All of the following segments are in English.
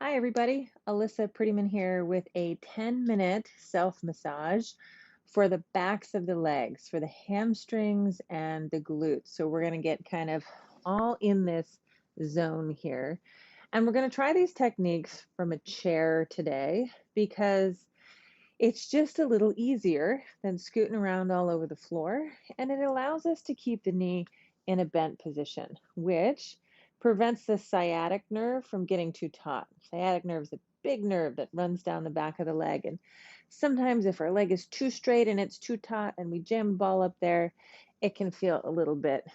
Hi, everybody. Alyssa Prettyman here with a 10-minute self-massage for the backs of the legs, for the hamstrings and the glutes. So we're going to get kind of all in this zone here. And we're going to try these techniques from a chair today because it's just a little easier than scooting around all over the floor. And it allows us to keep the knee in a bent position, which prevents the sciatic nerve from getting too taut. Sciatic nerve is a big nerve that runs down the back of the leg. And sometimes if our leg is too straight and it's too taut and we jam a ball up there, it can feel a little bit,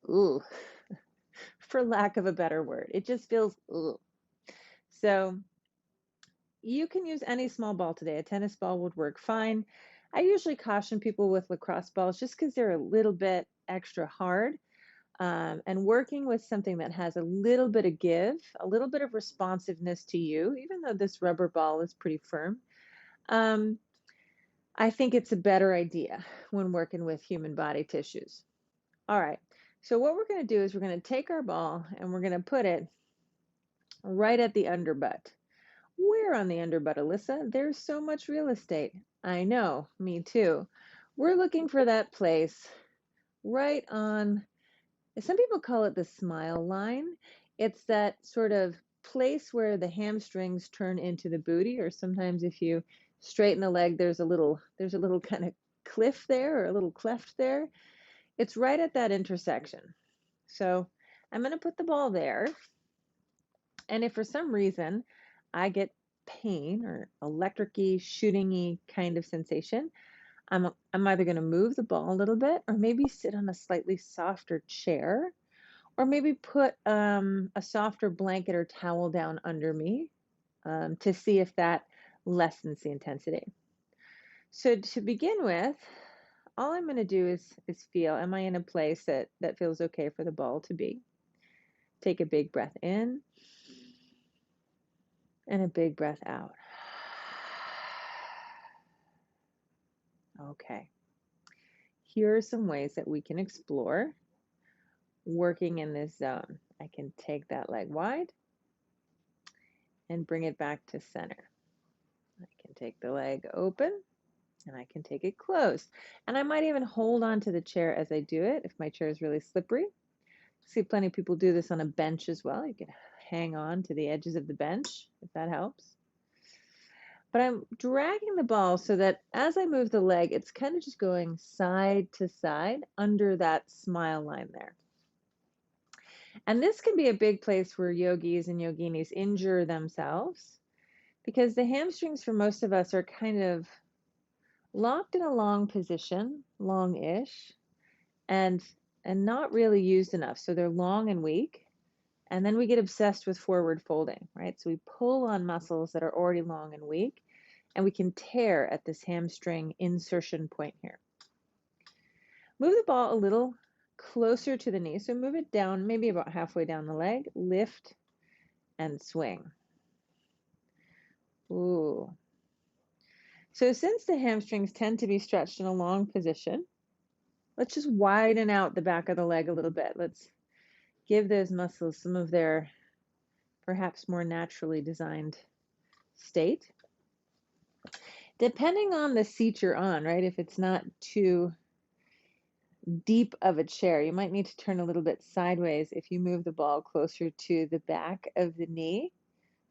ooh, for lack of a better word. It just feels, ooh. So you can use any small ball today. A tennis ball would work fine. I usually caution people with lacrosse balls just because they're a little bit extra hard. And working with something that has a little bit of give, a little bit of responsiveness to you, even though this rubber ball is pretty firm, um, I think it's a better idea when working with human body tissues. All right, so what we're going to do is we're going to take our ball and we're going to put it right at the underbutt. Where on the underbutt, Alyssa? There's so much real estate. I know, me too. We're looking for that place right on, some people call it the smile line. It's that sort of place where the hamstrings turn into the booty, or sometimes if you straighten the leg, there's a little kind of cliff there or a little cleft there. It's right at that intersection. So I'm going to put the ball there. And if for some reason I get pain or electricy, shootingy kind of sensation, I'm either going to move the ball a little bit or maybe sit on a slightly softer chair or maybe put a softer blanket or towel down under me to see if that lessens the intensity. So to begin with, all I'm going to do is feel, am I in a place that feels okay for the ball to be? Take a big breath in and a big breath out. Okay. Here are some ways that we can explore working in this zone. I can take that leg wide and bring it back to center. I can take the leg open and I can take it closed. And I might even hold on to the chair as I do it if my chair is really slippery. I see plenty of people do this on a bench as well. You can hang on to the edges of the bench if that helps. But I'm dragging the ball so that as I move the leg, it's kind of just going side to side under that smile line there. And this can be a big place where yogis and yoginis injure themselves because the hamstrings for most of us are kind of locked in a long position, long-ish, and not really used enough. So they're long and weak. And then we get obsessed with forward folding, right? So we pull on muscles that are already long and weak, and we can tear at this hamstring insertion point here. Move the ball a little closer to the knee. So move it down, maybe about halfway down the leg, lift and swing. Ooh. So since the hamstrings tend to be stretched in a long position, let's just widen out the back of the leg a little bit. Let's give those muscles some of their perhaps more naturally designed state. Depending on the seat you're on, right? If it's not too deep of a chair, you might need to turn a little bit sideways if you move the ball closer to the back of the knee.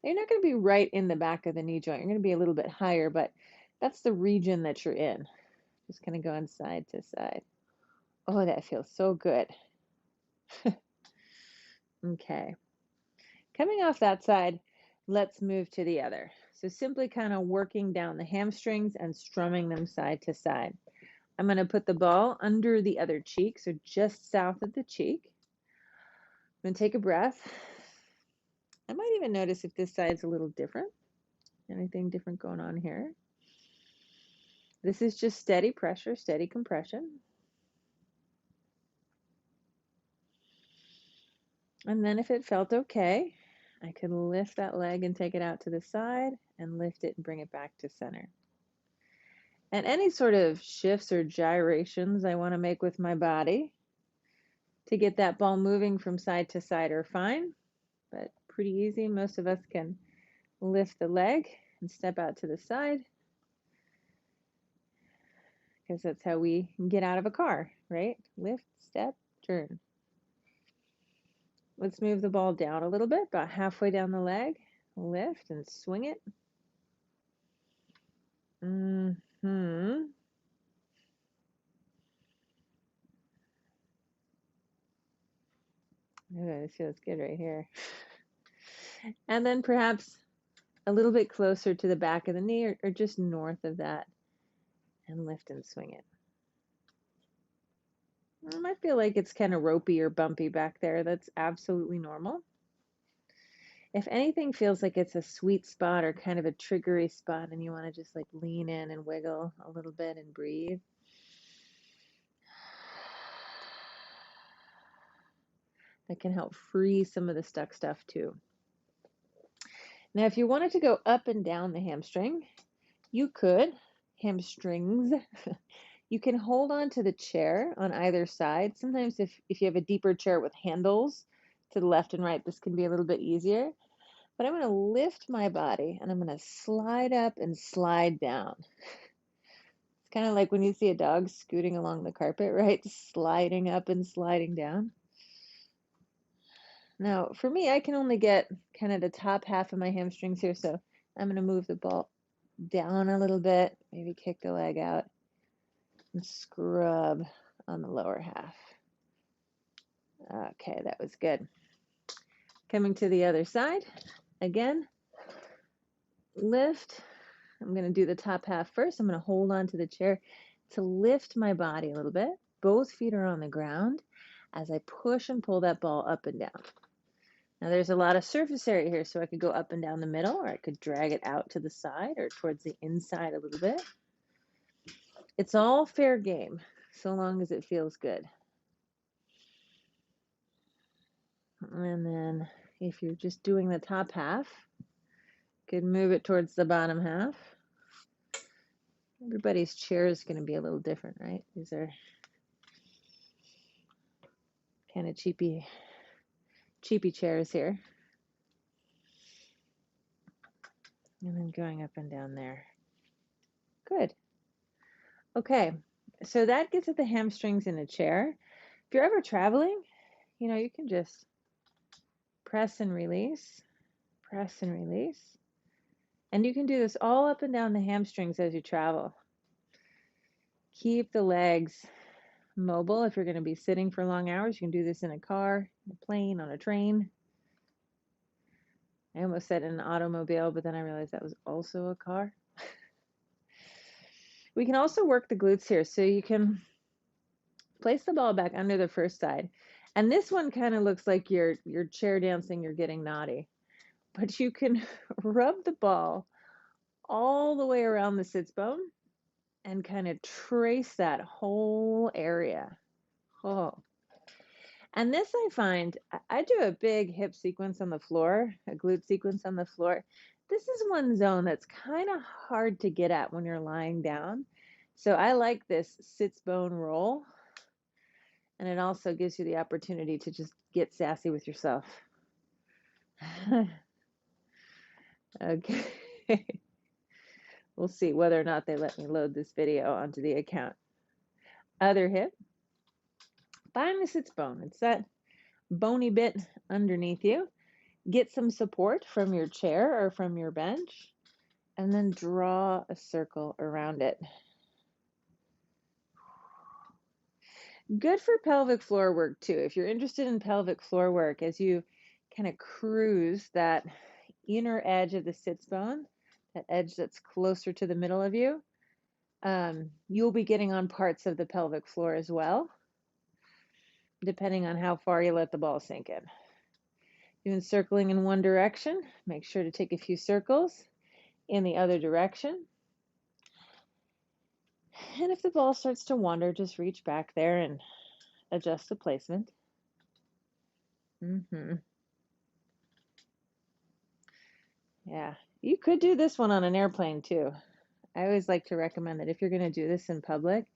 You're not going to be right in the back of the knee joint. You're going to be a little bit higher, but that's the region that you're in. Just kind of going side to side. Oh, that feels so good. Okay. Coming off that side, let's move to the other. So simply kind of working down the hamstrings and strumming them side to side. I'm going to put the ball under the other cheek, so just south of the cheek. I'm going to take a breath. I might even notice if this side's a little different. Anything different going on here? This is just steady pressure, steady compression. And then if it felt okay, I could lift that leg and take it out to the side and lift it and bring it back to center. And any sort of shifts or gyrations I want to make with my body to get that ball moving from side to side are fine, but pretty easy. Most of us can lift the leg and step out to the side, because that's how we get out of a car, right? Lift, step, turn. Let's move the ball down a little bit, about halfway down the leg. Lift and swing it. Oh, this feels good right here. And then perhaps a little bit closer to the back of the knee, or just north of that, and lift and swing it. It might feel like it's kind of ropey or bumpy back there. That's absolutely normal. If anything feels like it's a sweet spot or kind of a triggery spot and you want to just like lean in and wiggle a little bit and breathe, that can help free some of the stuck stuff too. Now, if you wanted to go up and down the hamstring, you could. Hamstrings. You can hold on to the chair on either side. Sometimes if you have a deeper chair with handles to the left and right, this can be a little bit easier. But I'm going to lift my body and I'm going to slide up and slide down. It's kind of like when you see a dog scooting along the carpet, right? Sliding up and sliding down. Now, for me, I can only get kind of the top half of my hamstrings here, so I'm going to move the ball down a little bit, maybe kick the leg out, and scrub on the lower half. Okay, that was good. Coming to the other side, again, lift. I'm going to do the top half first. I'm going to hold on to the chair to lift my body a little bit. Both feet are on the ground as I push and pull that ball up and down. Now there's a lot of surface area here, so I could go up and down the middle, or I could drag it out to the side or towards the inside a little bit. It's all fair game, so long as it feels good. And then if you're just doing the top half, you could move it towards the bottom half. Everybody's chair is going to be a little different, right? These are kind of cheapy chairs here. And then going up and down there. Good. Okay, so that gets at the hamstrings in a chair. If you're ever traveling, you can just press and release, press and release. And you can do this all up and down the hamstrings as you travel. Keep the legs mobile. If you're going to be sitting for long hours, you can do this in a car, a plane, on a train. I almost said in an automobile, but then I realized that was also a car. We can also work the glutes here. So you can place the ball back under the first side. And this one kind of looks like you're chair dancing, you're getting naughty. But you can rub the ball all the way around the sits bone and kind of trace that whole area. Oh. And this I find, I do a big hip sequence on the floor, a glute sequence on the floor. This is one zone that's kind of hard to get at when you're lying down. So I like this sits bone roll. And it also gives you the opportunity to just get sassy with yourself. Okay. We'll see whether or not they let me load this video onto the account. Other hip. Find the sits bone. It's that bony bit underneath you. Get some support from your chair or from your bench, and then draw a circle around it. Good for pelvic floor work too. If you're interested in pelvic floor work, as you kind of cruise that inner edge of the sits bone, that edge that's closer to the middle of you, you'll be getting on parts of the pelvic floor as well, depending on how far you let the ball sink in. Doing circling in one direction, make sure to take a few circles in the other direction. And if the ball starts to wander, just reach back there and adjust the placement. Yeah, you could do this one on an airplane too. I always like to recommend that if you're going to do this in public,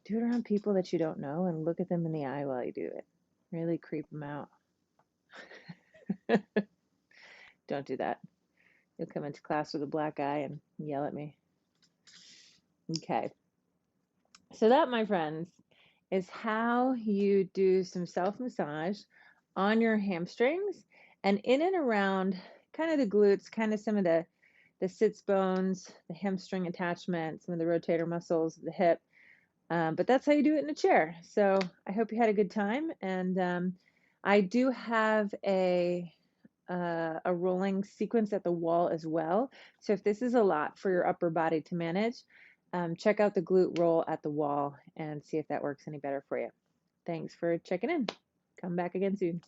do it around people that you don't know and look at them in the eye while you do it. Really creep them out. Don't do that. You'll come into class with a black eye and yell at me. Okay. So that, my friends, is how you do some self-massage on your hamstrings and in and around kind of the glutes, kind of some of the sits bones, the hamstring attachment, some of the rotator muscles, the hip. But that's how you do it in a chair. So I hope you had a good time. And I do have a rolling sequence at the wall as well. So if this is a lot for your upper body to manage, check out the glute roll at the wall and see if that works any better for you. Thanks for checking in. Come back again soon.